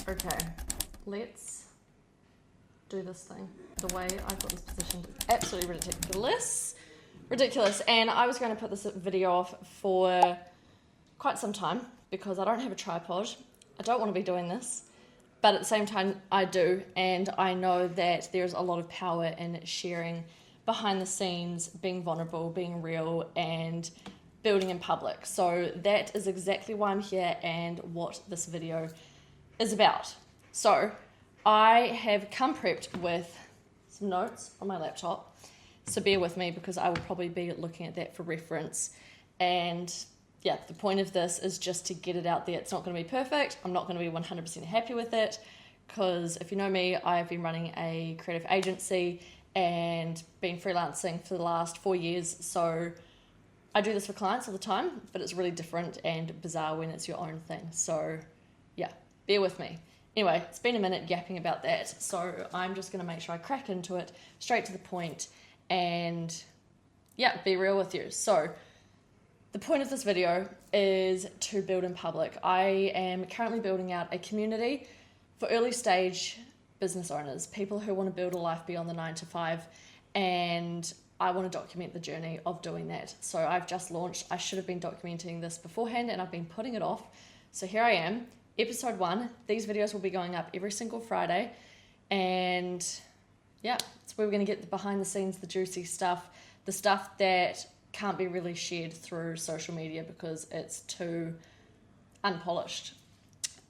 Okay, let's do this thing. The way I've got this positioned is absolutely ridiculous. And I was going to put this video off for quite some time because I don't have a tripod. I don't want to be doing this, but at the same time I do, and I know that there's a lot of power in sharing behind the scenes, being vulnerable, being real, and building in public. So that is exactly why I'm here and what this video is about. So I have come prepped with some notes on my laptop, so bear with me because I will probably be looking at that for reference. And yeah, the point of this is just to get it out there. It's not going to be perfect. I'm not going to be 100% happy with it because if you know me, I have been running a creative agency and been freelancing for the last 4 years. So I do this for clients all the time, but it's really different and bizarre when it's your own thing. So yeah, bear with me. Anyway, it's been a minute yapping about that, so I'm just going to make sure I crack into it, straight to the point, and yeah, be real with you. So the point of this video is to build in public. I am currently building out a community for early stage business owners, people who want to build a life beyond the 9 to 5, and I want to document the journey of doing that. So I've just launched. I should have been documenting this beforehand and I've been putting it off. So here I am. Episode 1, these videos will be going up every single Friday, and yeah, it's where we're going to get the behind the scenes, the juicy stuff, the stuff that can't be really shared through social media because it's too unpolished.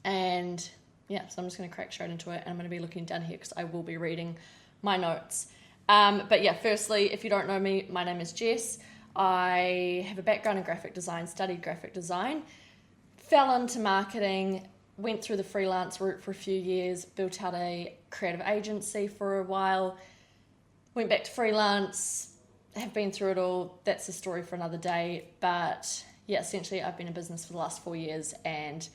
And yeah, so I'm just going to crack straight into it, and I'm going to be looking down here because I will be reading my notes. But yeah, firstly, if you don't know me, my name is Jess. I have a background in graphic design, studied graphic design, fell into marketing, went through the freelance route for a few years, built out a creative agency for a while, went back to freelance, have been through it all. That's a story for another day. But yeah, essentially I've been in business for the last 4 years and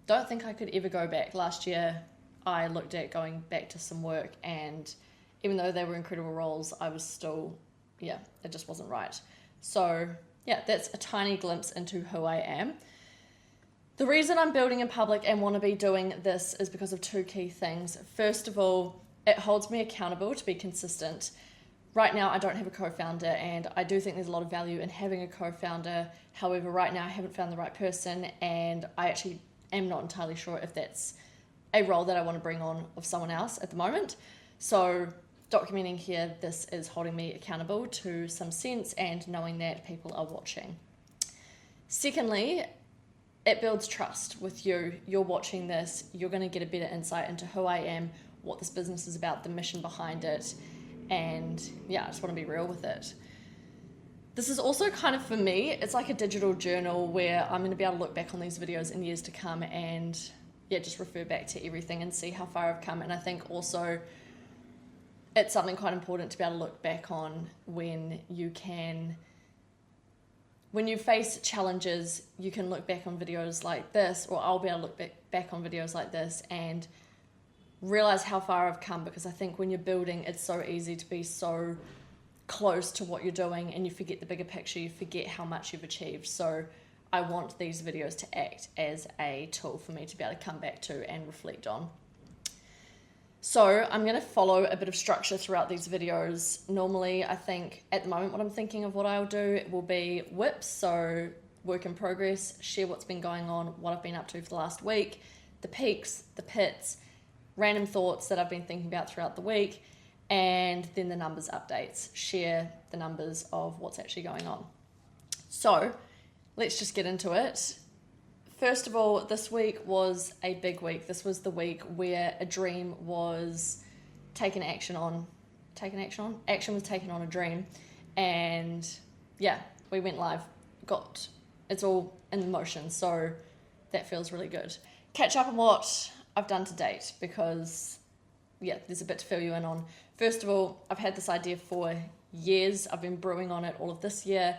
don't think I could ever go back. Last year I looked at going back to some work, and even though they were incredible roles, I was still, yeah, it just wasn't right. So yeah, that's a tiny glimpse into who I am. The reason I'm building in public and want to be doing this is because of 2 key things. First of all, it holds me accountable to be consistent. Right now, I don't have a co-founder, and I do think there's a lot of value in having a co-founder. However, right now I haven't found the right person, and I actually am not entirely sure if that's a role that I want to bring on of someone else at the moment. So documenting here, this is holding me accountable to some sense and knowing that people are watching. Secondly, it builds trust with you. You're watching this, you're going to get a better insight into who I am, what this business is about, the mission behind it, and yeah, I just want to be real with it. This is also kind of, for me, it's like a digital journal where I'm going to be able to look back on these videos in years to come and yeah, just refer back to everything and see how far I've come. And I think also it's something quite important to be able to look back on when you face challenges. You can look back on videos like this, or I'll be able to look back on videos like this and realize how far I've come, because I think when you're building, it's so easy to be so close to what you're doing and you forget the bigger picture, you forget how much you've achieved. So I want these videos to act as a tool for me to be able to come back to and reflect on. So I'm going to follow a bit of structure throughout these videos. Normally, I think at the moment what I'm thinking of what I'll do will be whips, so work in progress, share what's been going on, what I've been up to for the last week, the peaks, the pits, random thoughts that I've been thinking about throughout the week, and then the numbers updates, share the numbers of what's actually going on. So let's just get into it. First of all, this week was a big week. This was the week where a dream was taken action on. Action was taken on a dream. And yeah, we went live. It's all in motion. So that feels really good. Catch up on what I've done to date, because yeah, there's a bit to fill you in on. First of all, I've had this idea for years. I've been brewing on it all of this year.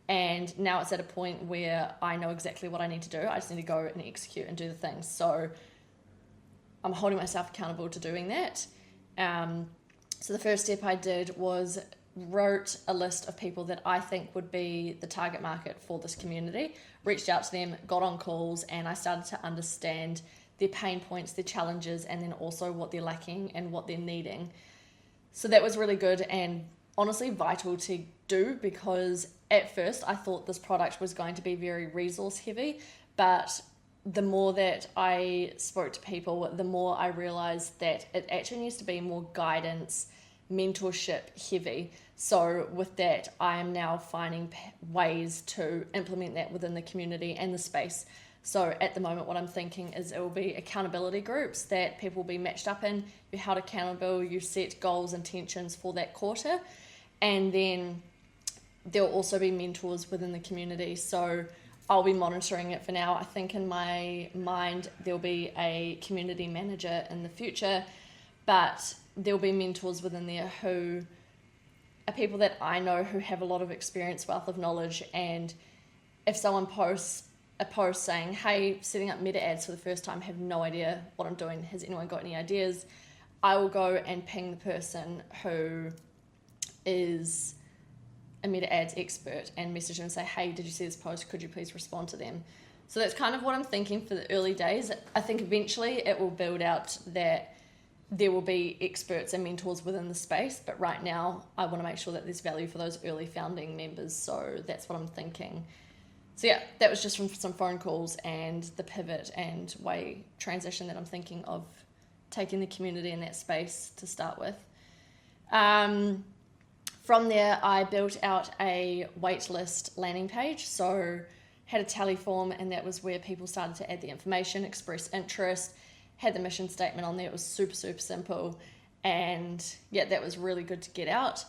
And now it's at a point where I know exactly what I need to do. I just need to go and execute and do the things. So I'm holding myself accountable to doing that. So the first step I did was wrote a list of people that I think would be the target market for this community, reached out to them, got on calls, and I started to understand their pain points, their challenges, and then also what they're lacking and what they're needing. So that was really good and honestly vital to do, because at first I thought this product was going to be very resource heavy, but the more that I spoke to people, the more I realized that it actually needs to be more guidance, mentorship heavy. So with that, I am now finding ways to implement that within the community and the space. So at the moment, what I'm thinking is it will be accountability groups that people will be matched up in. You're held accountable, you set goals, intentions for that quarter, and then there'll also be mentors within the community. So I'll be monitoring it for now. I think in my mind there'll be a community manager in the future, but there'll be mentors within there who are people that I know who have a lot of experience, wealth of knowledge, and if someone posts a post saying, hey, setting up meta ads for the first time, have no idea what I'm doing, has anyone got any ideas, I will go and ping the person who is a meta ads expert and message them and say, hey, did you see this post? Could you please respond to them? So that's kind of what I'm thinking for the early days. I think eventually it will build out that there will be experts and mentors within the space, but right now I want to make sure that there's value for those early founding members. So that's what I'm thinking. So yeah, that was just from some phone calls and the pivot and way transition that I'm thinking of taking the community in that space to start with. From there, I built out a waitlist landing page. So had a tally form, and that was where people started to add the information, express interest, had the mission statement on there. It was super, super simple. And yeah, that was really good to get out.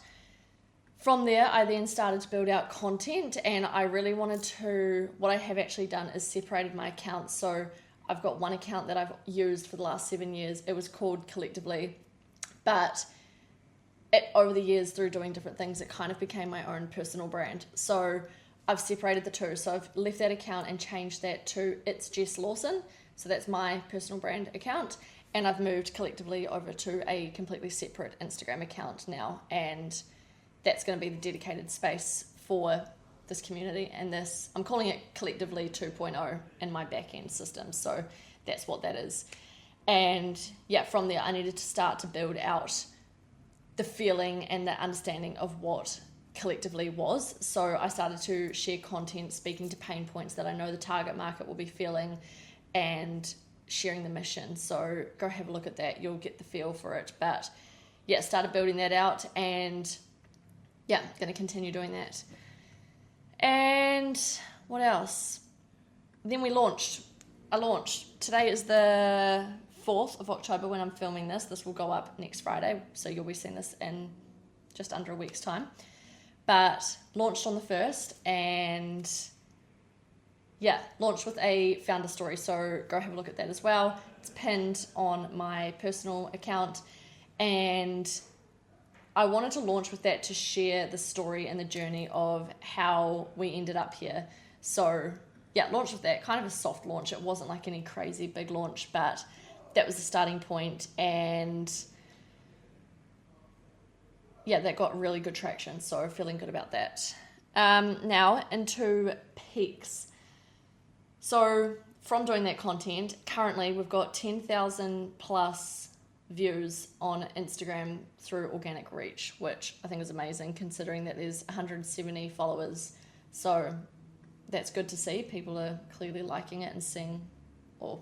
From there, I then started to build out content, and I really wanted to, what I have actually done is separated my accounts. So I've got one account that I've used for the last 7 years. It was called Collectively, but over the years through doing different things, it kind of became my own personal brand. So I've separated the two. So I've left that account and changed that to It's Jess Lawson. So that's my personal brand account. And I've moved Collectively over to a completely separate Instagram account now. And that's going to be the dedicated space for this community, and this, I'm calling it Collectively 2.0 in my back-end system. So that's what that is. And yeah, from there, I needed to start to build out the feeling and the understanding of what Collectively was. So I started to share content, speaking to pain points that I know the target market will be feeling, and sharing the mission. So go have a look at that. You'll get the feel for it. But yeah, started building that out, and yeah, going to continue doing that. And what else? Then I launched. Today is the 4th of October when I'm filming this. This will go up next Friday, so you'll be seeing this in just under a week's time. But launched on the 1st, and yeah, launched with a founder story. So go have a look at that as well. It's pinned on my personal account, and I wanted to launch with that to share the story and the journey of how we ended up here. So yeah, launched with that, kind of a soft launch. It wasn't like any crazy big launch, but that was the starting point. And yeah, that got really good traction. So feeling good about that. Now into peaks. So from doing that content, currently we've got 10,000 plus views on Instagram through organic reach, which I think is amazing considering that there's 170 followers. So that's good to see. People are clearly liking it and seeing, or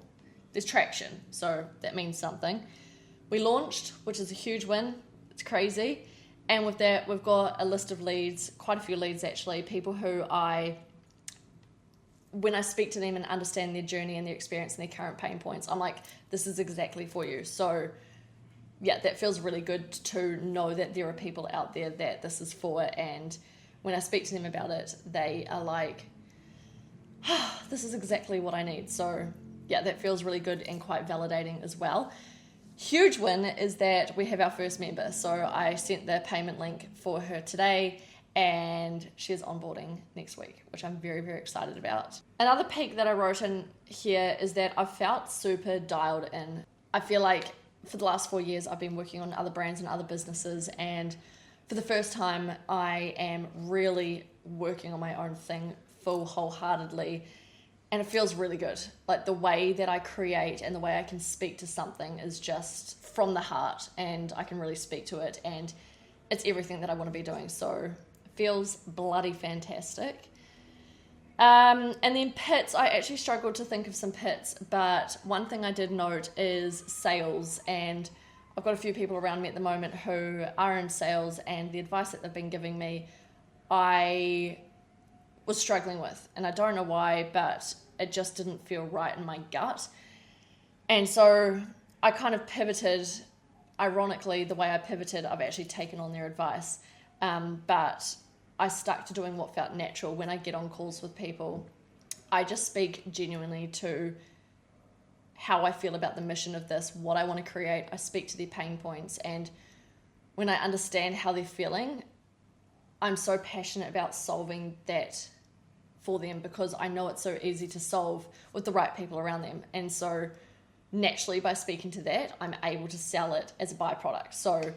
there's traction. So that means something. We launched, which is a huge win. It's crazy. And with that, we've got a list of leads, quite a few leads actually, people who when I speak to them and understand their journey and their experience and their current pain points, I'm like, this is exactly for you. So yeah, that feels really good to know that there are people out there that this is for. And when I speak to them about it, they are like, this is exactly what I need. So yeah, that feels really good and quite validating as well. Huge win is that we have our first member. So I sent the payment link for her today, and she's onboarding next week, which I'm very, very excited about. Another peak that I wrote in here is that I felt super dialed in. I feel like for the last 4 years, I've been working on other brands and other businesses, and for the first time, I am really working on my own thing wholeheartedly. And it feels really good. Like the way that I create and the way I can speak to something is just from the heart, and I can really speak to it, and it's everything that I want to be doing. So it feels bloody fantastic. And then pits, I actually struggled to think of some pits, but one thing I did note is sales, and I've got a few people around me at the moment who are in sales, and the advice that they've been giving me, I was struggling with, and I don't know why, but it just didn't feel right in my gut. And so I kind of pivoted. Ironically, the way I pivoted, I've actually taken on their advice, but I stuck to doing what felt natural. When I get on calls with people, I just speak genuinely to how I feel about the mission of this, what I want to create. I speak to their pain points, and when I understand how they're feeling, I'm so passionate about solving that for them, because I know it's so easy to solve with the right people around them. And so naturally, by speaking to that, I'm able to sell it as a byproduct. So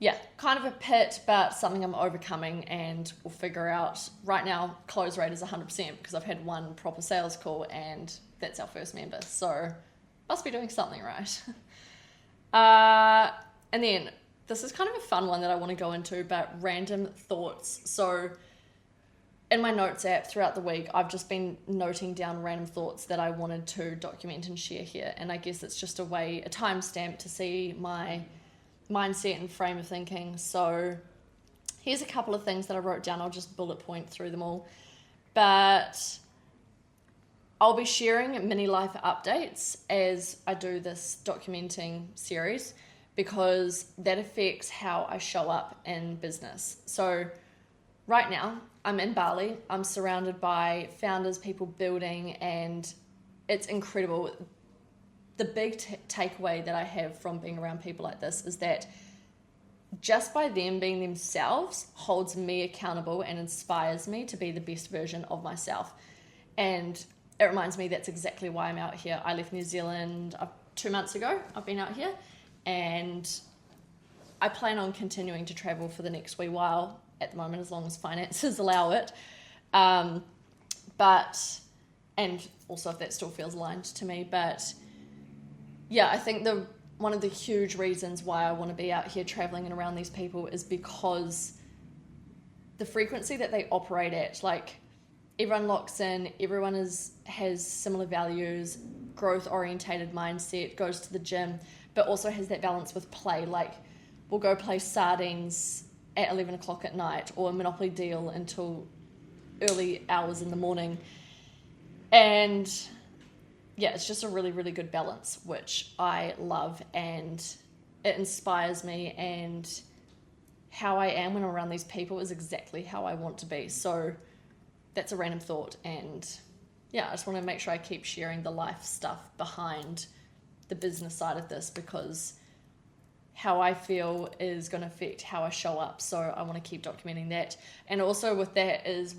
yeah, kind of a pit, but something I'm overcoming, and we'll figure out. Right now, close rate is 100% because I've had one proper sales call, and that's our first member. So must be doing something right. And then this is kind of a fun one that I want to go into, but random thoughts. So in my notes app throughout the week, I've just been noting down random thoughts that I wanted to document and share here. And I guess it's just a timestamp to see my mindset and frame of thinking. So here's a couple of things that I wrote down. I'll just bullet point through them all. But I'll be sharing mini life updates as I do this documenting series, because that affects how I show up in business. So right now, I'm in Bali. I'm surrounded by founders, people building, and it's incredible. The big takeaway that I have from being around people like this is that just by them being themselves holds me accountable and inspires me to be the best version of myself. And it reminds me that's exactly why I'm out here. I left New Zealand 2 months ago. I've been out here, and I plan on continuing to travel for the next wee while at the moment, as long as finances allow it. But, and also if that still feels aligned to me. But yeah, I think one of the huge reasons why I want to be out here traveling and around these people is because the frequency that they operate at, like everyone locks in, everyone has similar values, growth orientated mindset, goes to the gym, but also has that balance with play. Like we'll go play sardines at 11 o'clock at night, or a Monopoly deal until early hours in the morning. And yeah, it's just a really, really good balance, which I love, and it inspires me, and how I am when I'm around these people is exactly how I want to be. So that's a random thought, and yeah, I just want to make sure I keep sharing the life stuff behind the business side of this, because how I feel is going to affect how I show up. So I want to keep documenting that. And also with that is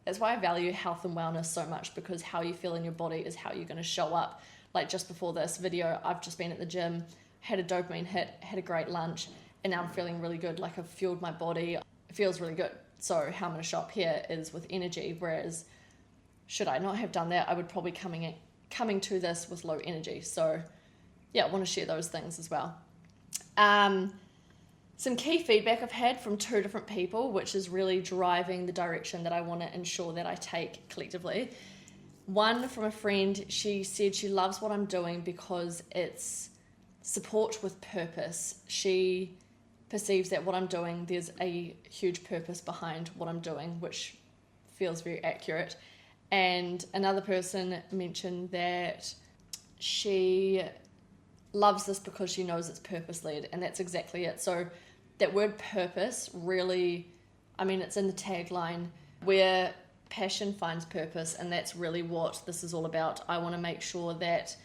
that's why I value health and wellness so much, because how you feel in your body is how you're going to show up. Like just before this video, I've just been at the gym, had a dopamine hit, had a great lunch, and now I'm feeling really good. Like I've fueled my body. It feels really good. So how I'm going to show up here is with energy. Whereas should I not have done that, I would probably coming to this with low energy. So yeah, I want to share those things as well. Some key feedback I've had from 2 different people, which is really driving the direction that I want to ensure that I take collectively. One from a friend, she said she loves what I'm doing because it's support with purpose. She perceives that what I'm doing, there's a huge purpose behind what I'm doing, which feels very accurate. And another person mentioned that she loves this because she knows it's purpose-led, and that's exactly it. So that word purpose really, I mean, it's in the tagline, where passion finds purpose, and that's really what this is all about. I want to make sure that,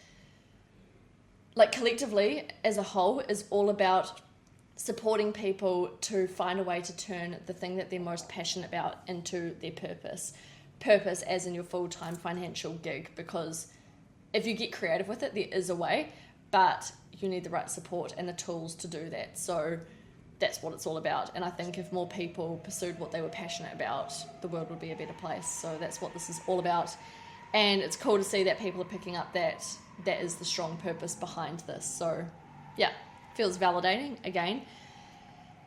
like, collectively as a whole is all about supporting people to find a way to turn the thing that they're most passionate about into their purpose. Purpose as in your full-time financial gig, because if you get creative with it, there is a way, but you need the right support and the tools to do that. So that's what it's all about. And I think if more people pursued what they were passionate about, the world would be a better place. So that's what this is all about. And it's cool to see that people are picking up that is the strong purpose behind this. So yeah, feels validating again.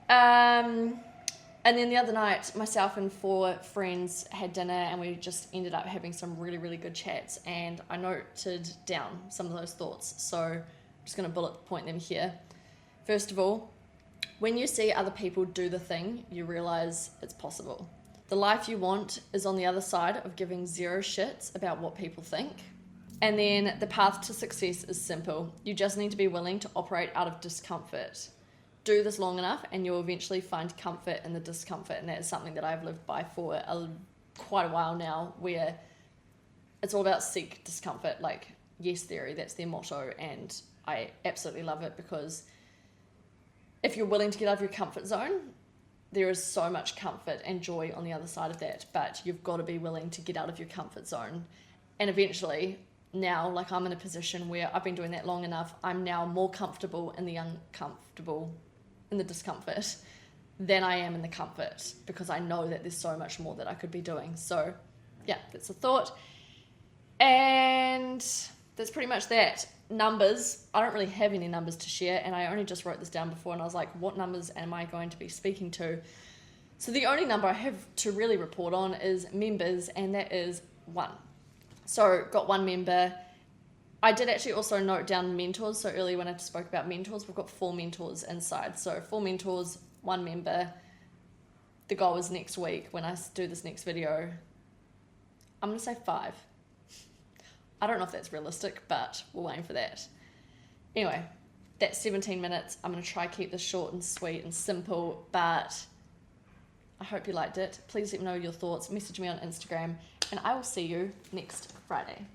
And then the other night, myself and 4 friends had dinner, and we just ended up having some really, really good chats. And I noted down some of those thoughts. So I'm just going to bullet point them here. First of all, when you see other people do the thing, you realize it's possible. The life you want is on the other side of giving 0 shits about what people think. And then the path to success is simple. You just need to be willing to operate out of discomfort. Do this long enough and you'll eventually find comfort in the discomfort. And that is something that I've lived by for quite a while now, where it's all about seek discomfort, like yes theory, that's their motto. And I absolutely love it, because if you're willing to get out of your comfort zone, there is so much comfort and joy on the other side of that, but you've got to be willing to get out of your comfort zone. And eventually, now, like, I'm in a position where I've been doing that long enough, I'm now more comfortable in the uncomfortable, in the discomfort, than I am in the comfort, because I know that there's so much more that I could be doing. So yeah, that's a thought. And that's pretty much that. Numbers, I don't really have any numbers to share, and I only just wrote this down before, and I was like, what numbers am I going to be speaking to? So the only number I have to really report on is members, and that is 1. So got 1 member. I did actually also note down mentors. So earlier when I spoke about mentors, we've got 4 mentors inside. So 4 mentors, 1 member. The goal is next week, when I do this next video, I'm going to say 5. I don't know if that's realistic, but we'll aim for that. Anyway, that's 17 minutes. I'm going to try to keep this short and sweet and simple, but I hope you liked it. Please let me know your thoughts. Message me on Instagram, and I will see you next Friday.